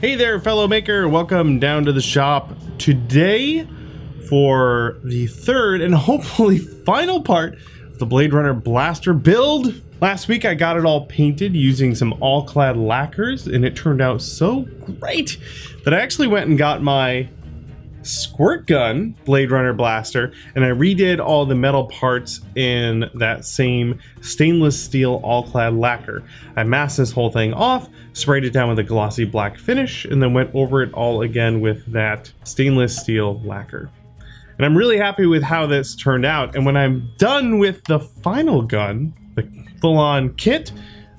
Hey there, fellow maker. Welcome down to the shop today for the third and hopefully final part of the Blade Runner Blaster build. Last week I got it all painted using some all-clad lacquers, and it turned out so great that I actually went and got my squirt gun Blade Runner Blaster, and I redid all the metal parts in that same stainless steel all-clad lacquer. I masked this whole thing off, sprayed it down with a glossy black finish, and then went over it all again with that stainless steel lacquer. And I'm really happy with how this turned out, and when I'm done with the final gun, the full-on kit,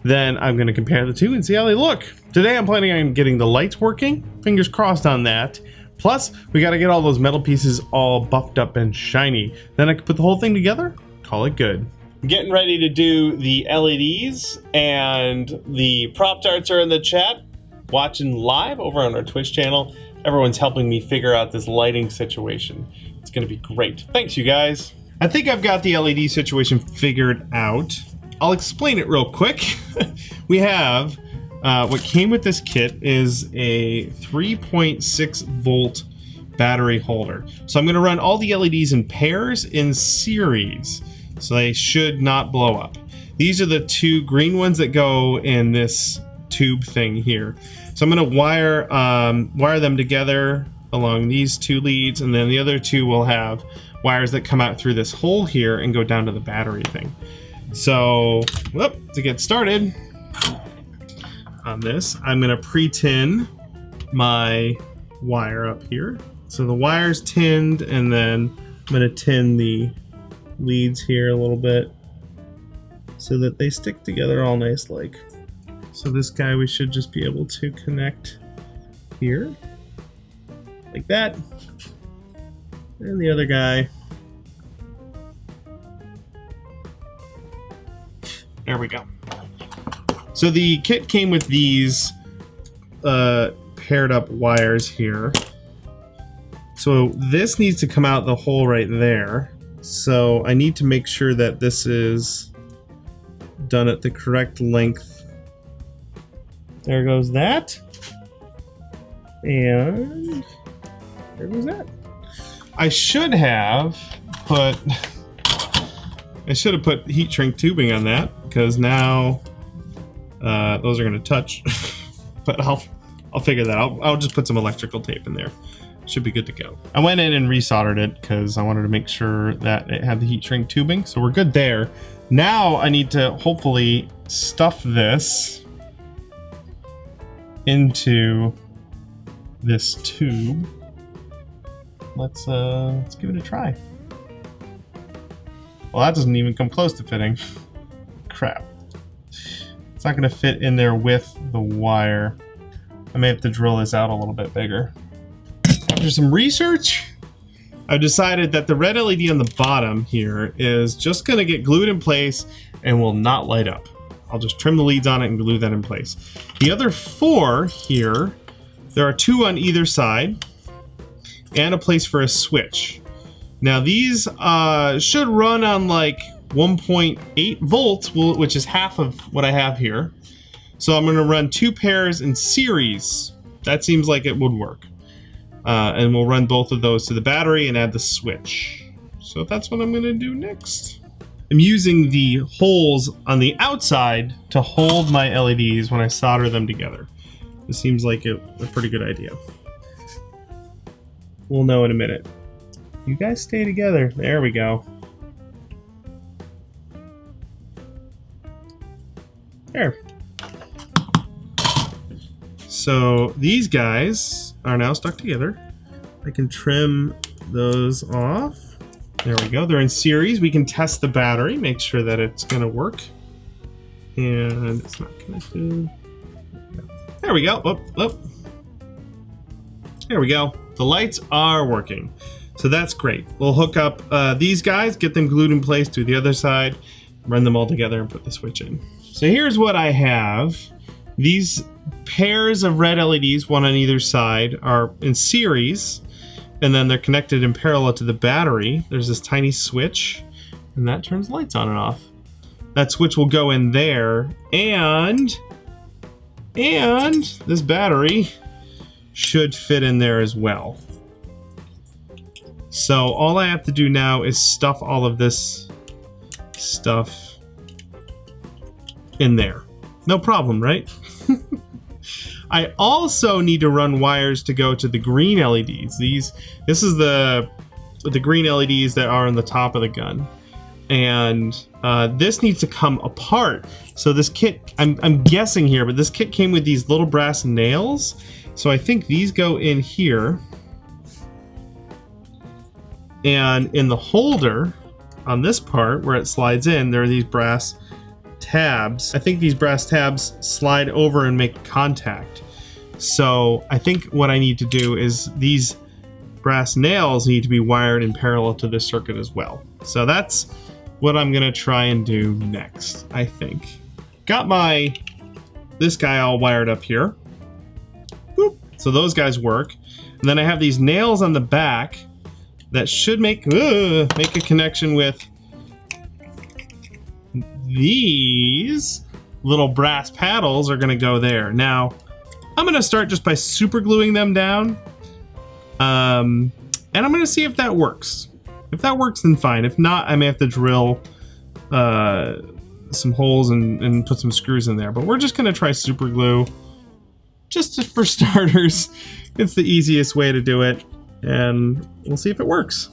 then I'm going to compare the two and see how they look. Today I'm planning on getting the lights working, fingers crossed on that. Plus, we got to get all those metal pieces all buffed up and shiny. Then I can put the whole thing together, call it good. I'm getting ready to do the LEDs, and the prop darts are in the chat, watching live over on our Twitch channel. Everyone's helping me figure out this lighting situation. It's going to be great. Thanks, you guys. I think I've got the LED situation figured out. I'll explain it real quick. We have... what came with this kit is a 3.6 volt battery holder. So I'm going to run all the LEDs in pairs in series, so they should not blow up. These are the two green ones that go in this tube thing here. So I'm going to wire them together along these two leads, and then the other two will have wires that come out through this hole here and go down to the battery thing. So, to get started on this, I'm going to pre-tin my wire up here. So the wire's tinned, and then I'm going to tin the leads here a little bit so that they stick together all nice like. So this guy we should just be able to connect here like that, and the other guy, there we go. So the kit came with these paired up wires here. So this needs to come out the hole right there. So I need to make sure that this is done at the correct length. There goes that. And there goes that. I should have put heat shrink tubing on that, because now those are going to touch. But I'll figure that out. I'll just put some electrical tape in there. Should be good to go. I went in and resoldered it because I wanted to make sure that it had the heat shrink tubing, so we're good there. Now I need to hopefully stuff this into this tube. Let's give it a try. Well, that doesn't even come close to fitting. Crap. It's not going to fit in there with the wire. I may have to drill this out a little bit bigger. After some research, I've decided that the red LED on the bottom here is just going to get glued in place and will not light up. I'll just trim the leads on it and glue that in place. The other four here, there are two on either side and a place for a switch. Now these should run on like 1.8 volts, which is half of what I have here. So I'm going to run two pairs in series. That seems like it would work. And we'll run both of those to the battery and add the switch. So that's what I'm going to do next. I'm using the holes on the outside to hold my LEDs when I solder them together. This seems like a pretty good idea. We'll know in a minute. You guys stay together. There we go. There. So these guys are now stuck together. I can trim those off. There we go. They're in series. We can test the battery, make sure that it's going to work. And it's not connected. There we go. Oh. There we go. The lights are working. So that's great. We'll hook up these guys, get them glued in place to the other side, run them all together and put the switch in. So here's what I have. These pairs of red LEDs, one on either side, are in series, and then they're connected in parallel to the battery. There's this tiny switch, and that turns lights on and off. That switch will go in there, and this battery should fit in there as well. So all I have to do now is stuff all of this stuff in there. No problem, right? I also need to run wires to go to the green LEDs. This is the green LEDs that are on the top of the gun. And this needs to come apart. So this kit, I'm guessing here, but this kit came with these little brass nails. So I think these go in here. And in the holder on this part where it slides in, there are these brass tabs. I think these brass tabs slide over and make contact. So I think what I need to do is these brass nails need to be wired in parallel to this circuit as well. So that's what I'm gonna try and do next, I think. Got this guy all wired up here. Boop. So those guys work. And then I have these nails on the back that should make a connection with these little brass paddles are gonna go there. Now, I'm gonna start just by super gluing them down. And I'm gonna see if that works. If that works, then fine. If not, I may have to drill some holes and put some screws in there. But we're just gonna try super glue, just for starters. It's the easiest way to do it, and we'll see if it works.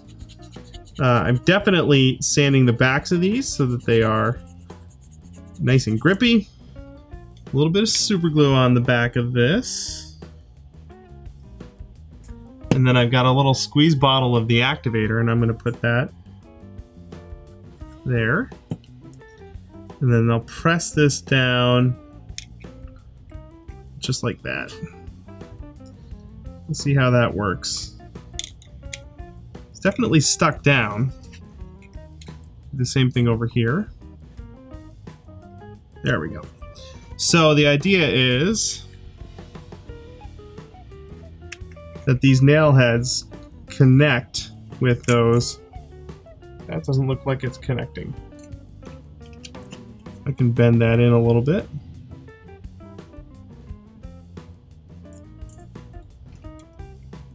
I'm definitely sanding the backs of these so that they are nice and grippy. A little bit of super glue on the back of this. And then I've got a little squeeze bottle of the activator, and I'm going to put that there. And then I'll press this down just like that. We'll see how that works. It's definitely stuck down. The same thing over here. There we go. So the idea is that these nail heads connect with those. That doesn't look like it's connecting. I can bend that in a little bit.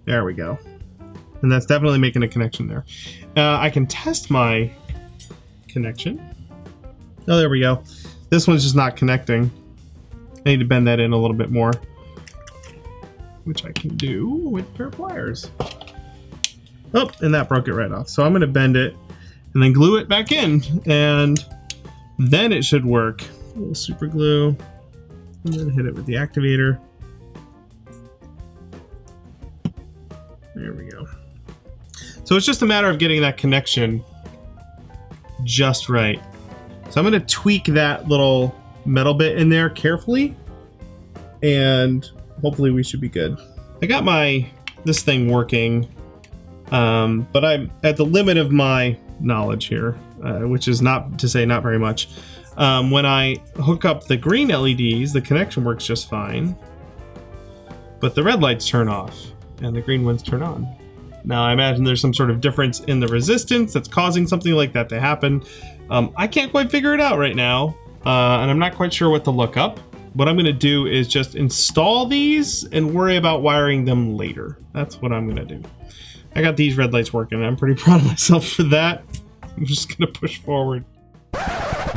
There we go. And that's definitely making a connection there. I can test my connection. Oh, there we go. This one's just not connecting. I need to bend that in a little bit more, which I can do with a pair of pliers. Oh, and that broke it right off. So I'm going to bend it and then glue it back in, and then it should work. A little super glue, and then hit it with the activator. There we go. So it's just a matter of getting that connection just right. So I'm going to tweak that little metal bit in there carefully, and hopefully we should be good. I got this thing working, but I'm at the limit of my knowledge here, which is not to say not very much. When I hook up the green LEDs, the connection works just fine, but the red lights turn off and the green ones turn on. Now I imagine there's some sort of difference in the resistance that's causing something like that to happen. I can't quite figure it out right now, and I'm not quite sure what to look up. What I'm going to do is just install these and worry about wiring them later. That's what I'm going to do. I got these red lights working. I'm pretty proud of myself for that. I'm just going to push forward.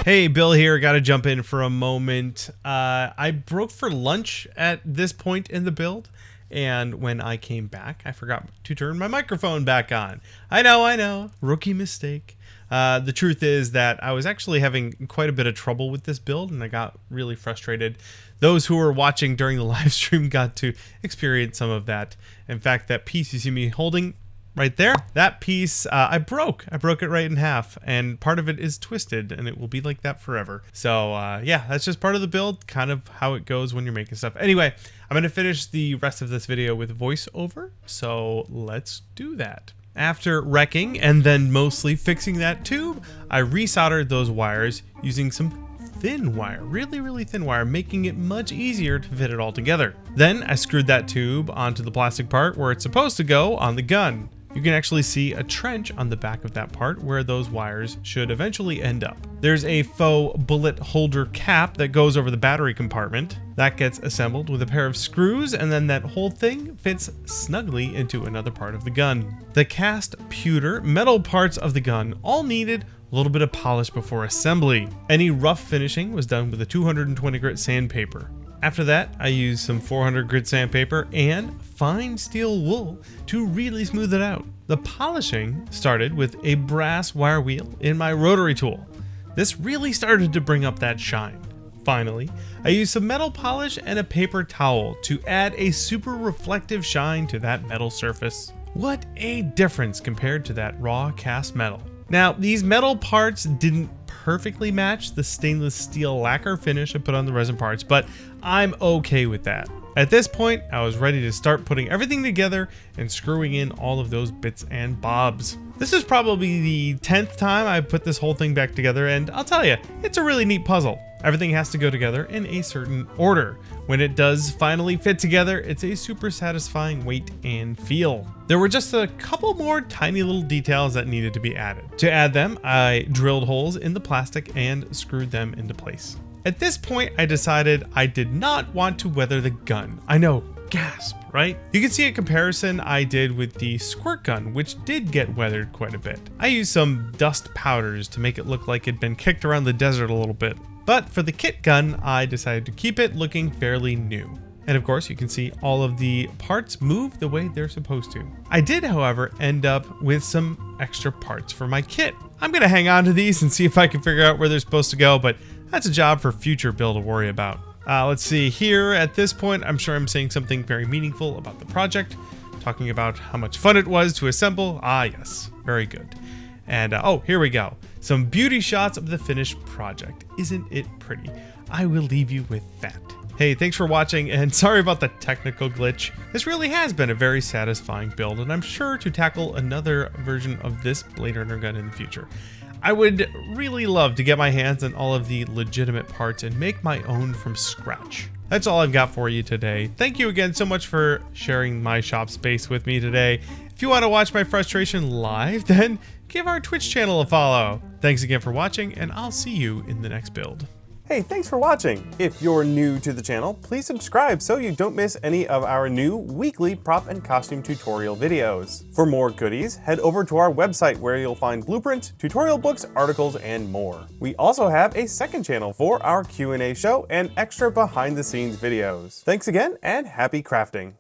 Hey, Bill here. Got to jump in for a moment. I broke for lunch at this point in the build, and when I came back, I forgot to turn my microphone back on. I know. Rookie mistake. The truth is that I was actually having quite a bit of trouble with this build, and I got really frustrated. Those who were watching during the live stream got to experience some of that. In fact, that piece you see me holding right there, that piece I broke it right in half, and part of it is twisted, and it will be like that forever. So yeah, that's just part of the build, kind of how it goes when you're making stuff. Anyway, I'm gonna finish the rest of this video with voiceover, so let's do that. After wrecking and then mostly fixing that tube, I resoldered those wires using some thin wire, really thin wire, making it much easier to fit it all together. Then I screwed that tube onto the plastic part where it's supposed to go on the gun. you can actually see a trench on the back of that part where those wires should eventually end up. There's a faux bullet holder cap that goes over the battery compartment. That gets assembled with a pair of screws, and then that whole thing fits snugly into another part of the gun. The cast pewter metal parts of the gun all needed a little bit of polish before assembly. Any rough finishing was done with a 220 grit sandpaper. After that, I used some 400 grit sandpaper and fine steel wool to really smooth it out. The polishing started with a brass wire wheel in my rotary tool. This really started to bring up that shine. Finally, I used some metal polish and a paper towel to add a super reflective shine to that metal surface. What a difference compared to that raw cast metal. Now, these metal parts didn't perfectly match the stainless steel lacquer finish I put on the resin parts, but I'm okay with that. At this point, I was ready to start putting everything together and screwing in all of those bits and bobs. This is probably the 10th time I put this whole thing back together, and I'll tell you, it's a really neat puzzle. Everything has to go together in a certain order. When it does finally fit together, it's a super satisfying weight and feel. There were just a couple more tiny little details that needed to be added. To add them, I drilled holes in the plastic and screwed them into place. At this point, I decided I did not want to weather the gun. I know, gasp, right? You can see a comparison I did with the squirt gun, which did get weathered quite a bit. I used some dust powders to make it look like it'd been kicked around the desert a little bit. But for the kit gun, I decided to keep it looking fairly new. And of course, you can see all of the parts move the way they're supposed to. I did, however, end up with some extra parts for my kit. I'm gonna hang on to these and see if I can figure out where they're supposed to go, but that's a job for future build to worry about. Let's see here. At this point, I'm sure I'm saying something very meaningful about the project, talking about how much fun it was to assemble. Ah, yes, very good. And oh, here we go. Some beauty shots of the finished project. Isn't it pretty? I will leave you with that. Hey, thanks for watching, and sorry about the technical glitch. This really has been a very satisfying build, and I'm sure to tackle another version of this Blade Runner gun in the future. I would really love to get my hands on all of the legitimate parts and make my own from scratch. That's all I've got for you today. Thank you again so much for sharing my shop space with me today. If you want to watch my frustration live, then give our Twitch channel a follow. Thanks again for watching, and I'll see you in the next build. Hey, thanks for watching. If you're new to the channel, please subscribe so you don't miss any of our new weekly prop and costume tutorial videos. For more goodies, head over to our website where you'll find blueprints, tutorial books, articles, and more. We also have a second channel for our Q&A show and extra behind the scenes videos. Thanks again, and happy crafting.